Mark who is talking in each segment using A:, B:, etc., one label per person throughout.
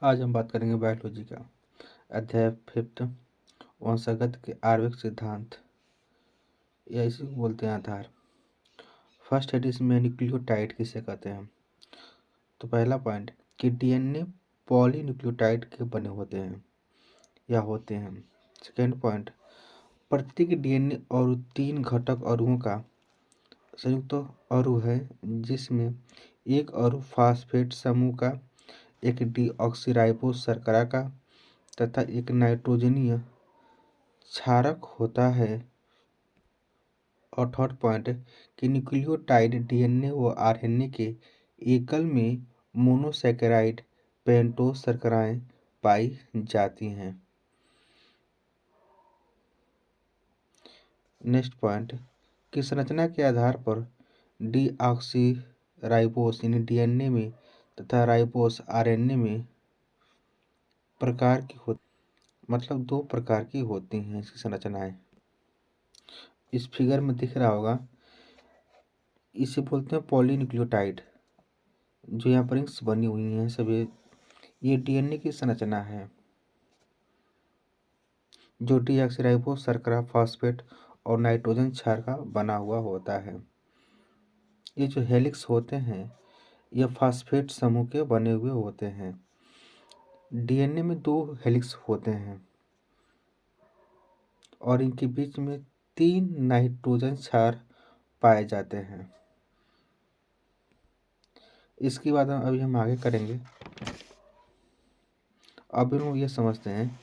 A: आज हम बात करेंगे बायोलॉजी का अध्याय 5 वंशागत के आणविक सिद्धांत या इसी को बोलते हैं आधार। फर्स्ट हेड इसमें न्यूक्लियोटाइड किसे कहते हैं। तो पहला पॉइंट कि डीएनए पॉलीन्यूक्लियोटाइड के बने होते हैं या होते हैं। सेकेंड पॉइंट प्रत्येक डीएनए और 3 घटक अणुओं का संयुक्त अणु है जिसमें एक अणु फास्फेट समूह का, एक डीऑक्सीराइबोस शर्करा का तथा एक नाइट्रोजनीय क्षारक होता है। और थर्ड पॉइंट कि न्यूक्लियोटाइड डीएनए व आरएनए के एकल में मोनोसैकेराइड पेंटोस शर्कराएं पाई जाती हैं। नेक्स्ट पॉइंट कि संरचना के आधार पर डीऑक्सीराइबोस यानी डीएनए में तथा राइबोस आरएनए में प्रकार की मतलब 2 प्रकार की होती हैं इसकी संरचनाएं। इस फिगर में दिख रहा होगा, इसे बोलते हैं पॉलीन्यूक्लियोटाइड। जो यहाँ पर रिंग्स बनी हुई हैं सभी, ये डीएनए की संरचना है जो डीऑक्सीराइबोस शर्करा, फास्फेट और नाइट्रोजन क्षार का बना हुआ होता है। ये जो हेलिक्स होते हैं यह फास्फेट समूह के बने हुए होते हैं। डीएनए में 2 हेलिक्स होते हैं और इनके बीच में 3 नाइट्रोजन क्षार पाए जाते हैं। इसके बाद अभी हम आगे करेंगे। अब हम ये समझते हैं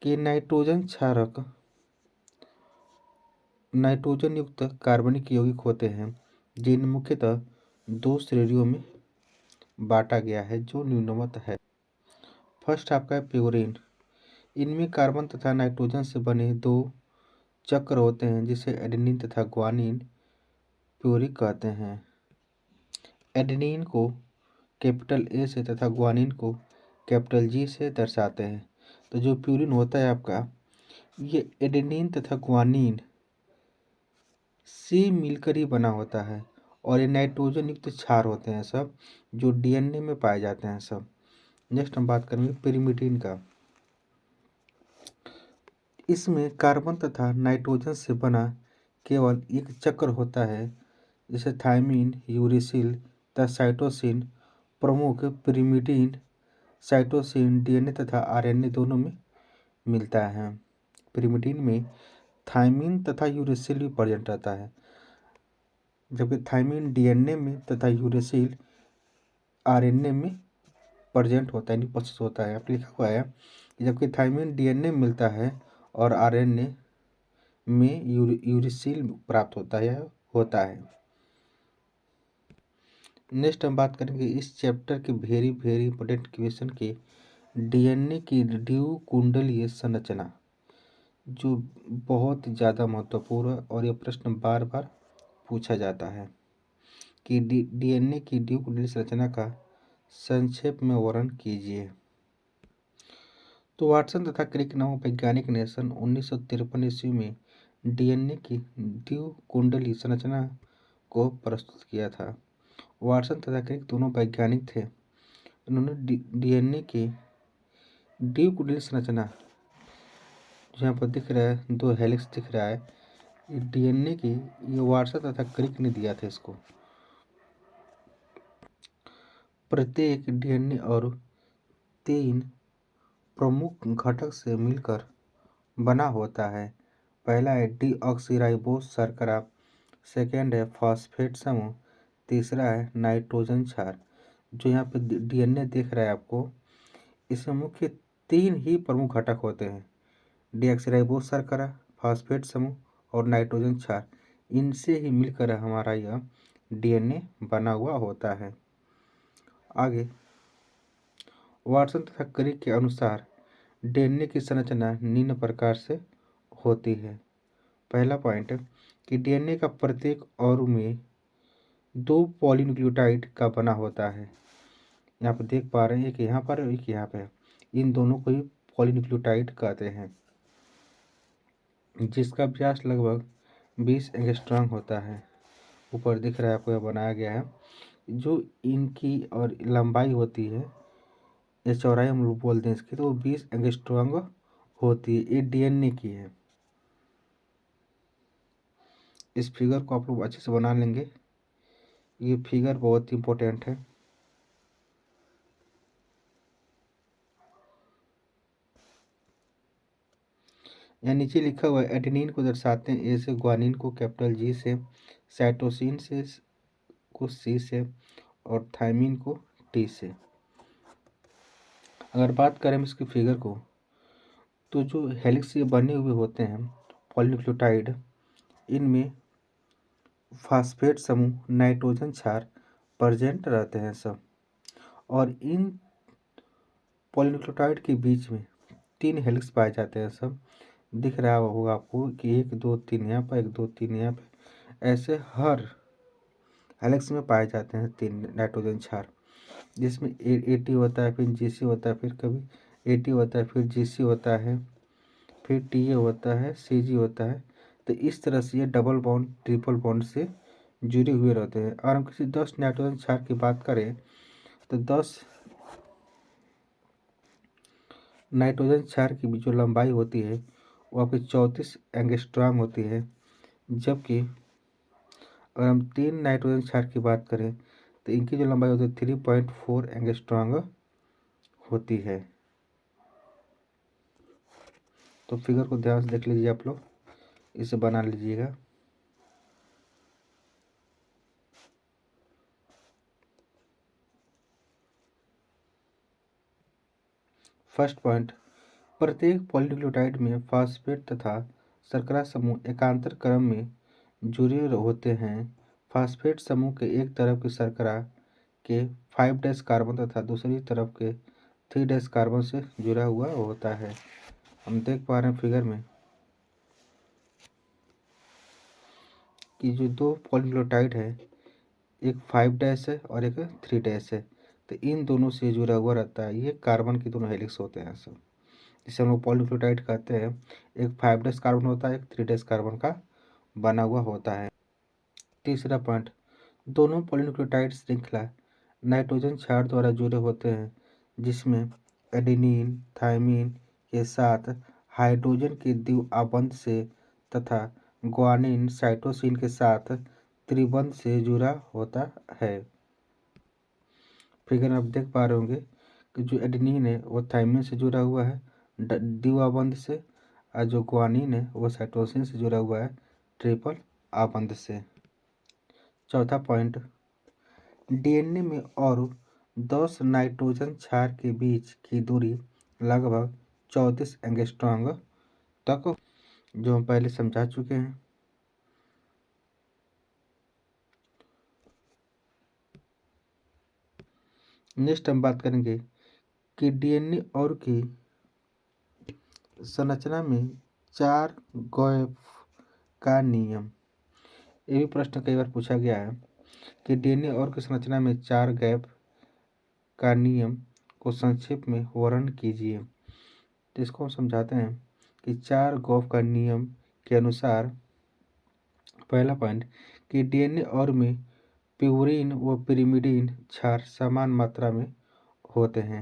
A: कि नाइट्रोजन क्षारक नाइट्रोजन युक्त कार्बनिक यौगिक होते हैं जिन्हें मुख्यतः 2 श्रेणियों में बांटा गया है जो निम्नवत है। फर्स्ट आपका है प्यूरिन। इनमें कार्बन तथा नाइट्रोजन से बने 2 चक्र होते हैं जिसे एडेनिन तथा ग्वानिन प्यूरिक कहते हैं। एडेनिन को कैपिटल ए से तथा ग्वानिन को कैपिटल जी से दर्शाते हैं। तो जो प्यूरिन होता है आपका, ये एडेनिन तथा ग्वानिन से मिलकर ही बना होता है और ये नाइट्रोजन युक्त क्षार होते हैं सब, जो डीएनए में पाए जाते हैं सब। नेक्स्ट हम बात करेंगे पिरिमिडिन का। इसमें कार्बन तथा नाइट्रोजन से बना केवल एक चक्र होता है जैसे थायमिन, यूरेसिल तथा साइटोसिन प्रमुख पिरिमिडिन साइटोसिन डीएनए तथा आरएनए दोनों में मिलता है। पिरिमिडिन में थायमिन तथा यूरेसिल भी प्रेजेंट रहता है, जबकि थायमिन डीएनए में तथा यूरेसिल आरएनए में प्रेजेंट होता है, यानी उपस्थित होता है। यहाँ पर लिखा हुआ है जबकि थायमिन डीएनए मिलता है और आरएनए में यूरेसिल प्राप्त होता है। नेक्स्ट हम बात करेंगे इस चैप्टर के वेरी इंपॉर्टेंट क्वेश्चन के डीएनए की द्विकुंडलीय संरचना, जो बहुत ज़्यादा महत्वपूर्ण है और यह प्रश्न बार बार पूछा जाता है कि डीएनए की द्विकुंडलीय संरचना का संक्षेप में वर्णन कीजिए। तो वाटसन तथा क्रिक नामक वैज्ञानिक ने सन 1953 ईस्वी में डीएनए की द्विकुंडलीय संरचना को प्रस्तुत किया था। वाटसन तथा क्रिक दोनों वैज्ञानिक थे। उन्होंने डीएनए की द्विकुंडलीय संरचना, जो यहाँ पर दिख रहा है 2 हेलिक्स दिख रहा है, डीएनए की, ये वाटसन तथा क्रिक ने दिया था इसको। प्रत्येक डीएनए और 3 प्रमुख घटक से मिलकर बना होता है। पहला है डीऑक्सीराइबोस शर्करा, सेकेंड है फास्फेट समूह, तीसरा है नाइट्रोजन क्षार। जो यहाँ पे डीएनए दिख रहा है आपको, इसमें मुख्य 3 ही प्रमुख घटक होते हैं, डीऑक्सीराइबोस शर्करा, फास्फेट समूह और नाइट्रोजन क्षार। इनसे ही मिलकर हमारा यह डीएनए बना हुआ होता है। आगे वाटसन तथा क्रिक के अनुसार डीएनए की संरचना निम्न प्रकार से होती है। पहला पॉइंट कि डीएनए का प्रत्येक अणु में 2 पॉलीन्यूक्लियोटाइड का बना होता है। यहाँ पर देख पा रहे हैं, एक यहाँ पर और एक यहाँ पे, इन दोनों को ही पॉलीन्यूक्लियोटाइड कहते हैं, जिसका व्यास लगभग 20 एंगस्ट्रॉम होता है। ऊपर दिख रहा है आपको, यह बनाया गया है। जो इनकी और लंबाई होती है या चौड़ाई हम लोग बोलते हैं इसकी, तो वो 20 एंगस्ट्रॉम होती है। ये डीएनए की है। इस फिगर को आप लोग अच्छे से बना लेंगे। ये फिगर बहुत इंपॉर्टेंट है। यहाँ नीचे लिखा हुआ है एडेनिन को दर्शाते हैं ए से, ग्वानिन को कैपिटल जी से, साइटोसिन से को सी से और थायमिन को टी से। अगर बात करें इसकी फिगर को, तो जो हेलिक्स से बने हुए होते हैं पॉलीन्यूक्लियोटाइड, इनमें फास्फेट समूह, नाइट्रोजन क्षार प्रेजेंट रहते हैं सब। और इन पॉलीन्यूक्लियोटाइड के बीच में 3 हेलिक्स पाए जाते हैं सब। दिख रहा होगा आपको कि 1 2 3 यहाँ पर, 1 2 3 यहाँ पे, ऐसे हर हेलिक्स में पाए जाते हैं 3 नाइट्रोजन क्षार, जिसमें एटी होता है, फिर जीसी होता है, फिर कभी एटी होता है, फिर जीसी होता है, फिर टीए होता है, सीजी होता है। तो इस तरह से ये डबल बॉन्ड ट्रिपल बॉन्ड से जुड़े हुए रहते हैं। और हम किसी 10 नाइट्रोजन क्षार की बात करें तो 10 नाइट्रोजन क्षार की जो लंबाई होती है वो आपकी 34 एंगस्ट्रॉम होती है। जबकि अगर हम 3 नाइट्रोजन क्षार की बात करें तो इनकी जो लंबाई होती है 3.4 एंगस्ट्रॉम होती है। तो फिगर को ध्यान से देख लीजिए आप लोग, इसे बना लीजिएगा। फर्स्ट पॉइंट, प्रत्येक पॉलीन्यूक्लियोटाइड में फास्फेट तथा शर्करा समूह एकांतर क्रम में जुड़े होते हैं। फास्फेट समूह के एक तरफ के शर्करा के 5' कार्बन तथा दूसरी तरफ के 3' कार्बन से जुड़ा हुआ होता है। हम देख पा रहे हैं फिगर में कि जो 2 पॉलीन्यूक्लियोटाइड है, एक 5' है और एक 3' है। तो इन दोनों से जुड़ा हुआ रहता है। ये कार्बन के दोनों हेलिक्स होते हैं सब, जिसे हम लोग पॉलीन्यूक्लियोटाइड कहते हैं। एक 5' कार्बन होता है, एक 3' कार्बन का बना हुआ होता है। तीसरा पॉइंट, दोनों पॉलीन्यूक्लियोटाइड श्रृंखला नाइट्रोजन क्षार द्वारा जुड़े होते हैं, जिसमें एडेनिन थायमिन के साथ हाइड्रोजन के द्विआबंध से तथा ग्वानिन साइटोसिन के साथ त्रिबंध से जुड़ा होता है। फिगर में आप देख पा रहे होंगे कि जो एडेनिन है वो थायमिन से जुड़ा हुआ है द्विआबंध से, और जो ग्वानिन है वो साइटोसिन से जुड़ा हुआ है ट्रिपल आबंध से। चौथा पॉइंट, डीएनए में और 10 नाइट्रोजन क्षार के बीच की दूरी लगभग 34 एंगस्ट्रॉम तक, जो हम पहले समझा चुके हैं। नेक्स्ट हम बात करेंगे कि डीएनए और की संरचना में 4 गैप का नियम। ये भी प्रश्न कई बार पूछा गया है कि डीएनए और की संरचना में 4 गैप का नियम को संक्षेप में वर्णन कीजिए। तो इसको हम समझाते हैं कि 4 गैप का नियम के अनुसार, पहला पॉइंट कि डीएनए और में प्यूरिन व पिरिमिडिन क्षार समान मात्रा में होते हैं।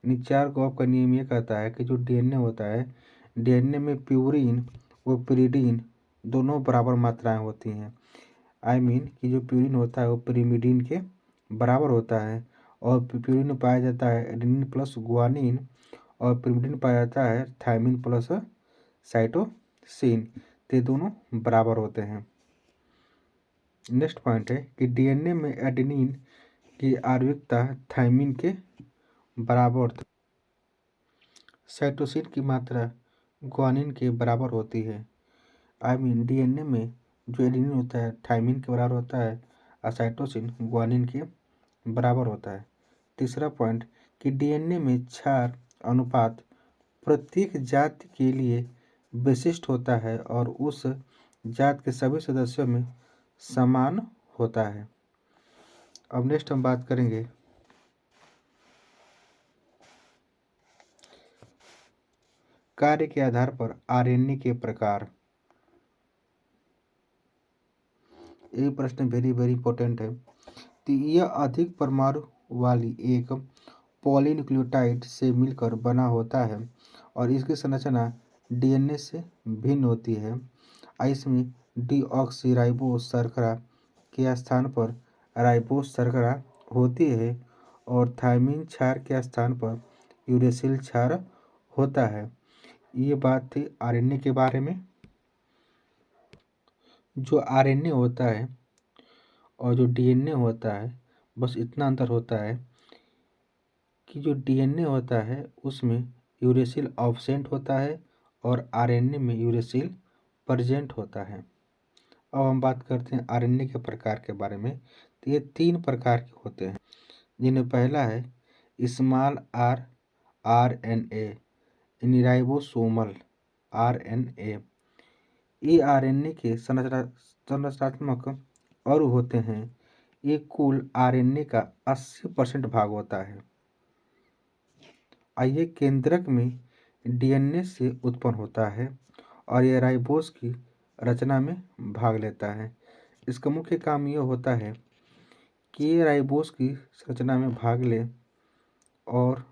A: इन 4 गैप का नियम ये कहता है कि जो डीएनए होता है, डीएनए में प्यूरिन व पिरिमिडिन दोनों बराबर मात्राएं होती हैं। कि जो प्यूरिन होता है वो पिरिमिडिन के बराबर होता है, और प्यूरिन में पाया जाता है एडेनिन प्लस गुआनिन, और पिरिमिडिन में पाया जाता है थायमिन प्लस साइटोसिन। ये दोनों बराबर होते हैं। नेक्स्ट पॉइंट है कि डीएनए में एडेनिन की आणविकता थायमिन के बराबर, साइटोसिन की मात्रा ग्वानिन के बराबर होती है। डीएनए में जो एडेनिन होता है थायमिन के बराबर होता है, और साइटोसिन ग्वानिन के बराबर होता है। तीसरा पॉइंट कि डीएनए में क्षार अनुपात प्रत्येक जाति के लिए विशिष्ट होता है और उस जात के सभी सदस्यों में समान होता है। अब नेक्स्ट हम बात करेंगे कार्य के आधार पर आरएनए के प्रकार। ये प्रश्न वेरी वेरी इंपॉर्टेंट है तो यह अधिक परमाणु वाली एक पॉलीन्यूक्लियोटाइड से मिलकर बना होता है और इसकी संरचना डीएनए से भिन्न होती है। इसमें डीऑक्सीराइबोस शर्करा के स्थान पर राइबोस शर्करा होती है और थायमिन क्षार के स्थान पर यूरेसिल क्षार होता है। ये बात थी आरएनए के बारे में। जो आरएनए होता है और जो डीएनए होता है, बस इतना अंतर होता है कि जो डीएनए होता है उसमें यूरेसिल ऑब्सेंट होता है और आरएनए में यूरेसिल प्रेजेंट होता है। अब हम बात करते हैं आरएनए के प्रकार के बारे में। तो ये 3 प्रकार के होते हैं, जिनमें पहला है स्मॉल आर आरएनए यानी राइबोसोमल आरएनए। ये आरएनए के संरचनात्मक अणु होते हैं। ये कुल आरएनए का 80% भाग होता है। ये केंद्रक में डीएनए से उत्पन्न होता है और यह राइबोस की रचना में भाग लेता है। इसका मुख्य काम यह होता है कि ये राइबोस की रचना में भाग ले और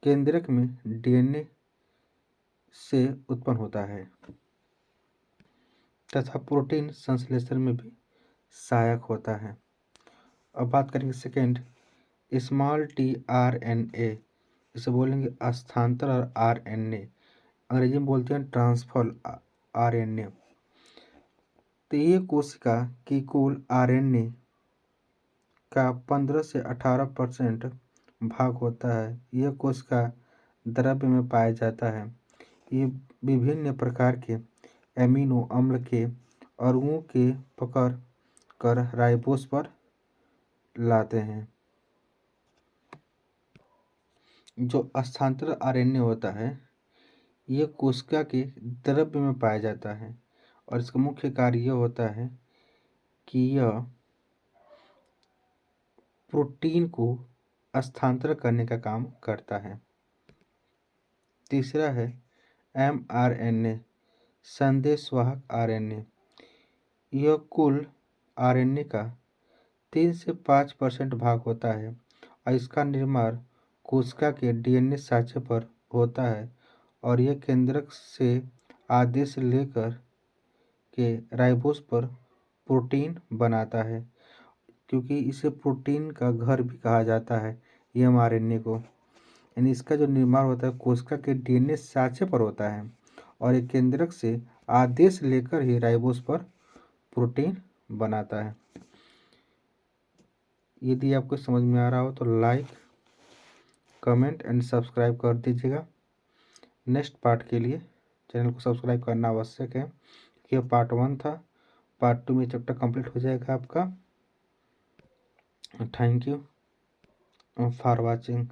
A: केंद्रक में डीएनए से उत्पन्न होता है तथा प्रोटीन संश्लेषण में भी सहायक होता है। अब बात करेंगे सेकेंड स्मॉल टी आरएनए, इसे बोलेंगे स्थानांतर और आरएनए, अंग्रेजी में बोलते हैं ट्रांसफर आरएनए। तो ये कोशिका की कुल आरएनए का 15 से 18% भाग होता है। यह कोशिका द्रव्य में पाया जाता है। ये विभिन्न प्रकार के एमिनो अम्ल के अणुओं के पकड़ कर राइबोस पर लाते हैं। जो स्थानांतरित आरएनए होता है यह कोशिका के द्रव्य में पाया जाता है और इसका मुख्य कार्य यह होता है कि यह प्रोटीन को स्थानांतरित करने का काम करता है। तीसरा है एमआरएनए संदेशवाहक आरएनए। यह कुल आरएनए का 3 से 5% भाग होता है और इसका निर्माण कोशिका के डीएनए साँचे पर होता है और यह केंद्रक से आदेश लेकर के राइबोस पर प्रोटीन बनाता है, क्योंकि इसे प्रोटीन का घर भी कहा जाता है एमआरएनए को। यानी इसका जो निर्माण होता है कोशिका के डीएनए साँचे पर होता है और एक केंद्रक से आदेश लेकर ही राइबोस पर प्रोटीन बनाता है। यदि आपको समझ में आ रहा हो तो लाइक कमेंट एंड सब्सक्राइब कर दीजिएगा। नेक्स्ट पार्ट के लिए चैनल को सब्सक्राइब करना आवश्यक है। यह पार्ट 1 था, पार्ट 2 में चैप्टर कंप्लीट हो जाएगा आपका। Thank you for watching.